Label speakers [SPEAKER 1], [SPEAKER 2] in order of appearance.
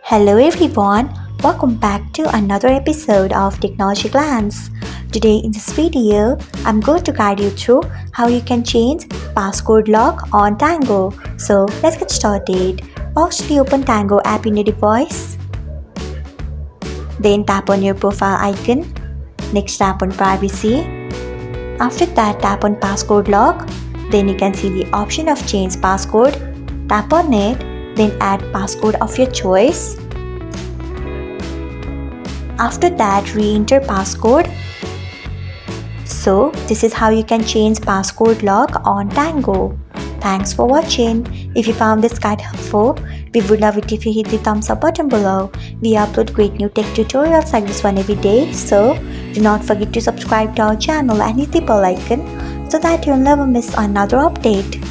[SPEAKER 1] Hello everyone, welcome back to another episode of Technologyglance. Today in this video, I'm going to guide you through how you can change passcode lock on Tango. So let's get started. Firstly, open Tango app in your device. Then tap on your profile icon. Next tap on privacy. After that, tap on passcode lock. Then you can see the option of change passcode. Tap on it. Then add passcode of your choice. After that, re-enter passcode. So this is how you can change passcode lock on Tango. Thanks for watching. If you found this guide helpful, we would love it if you hit the thumbs up button below. We upload great new tech tutorials like this one every day, so do not forget to subscribe to our channel and hit the bell icon so that you'll never miss another update.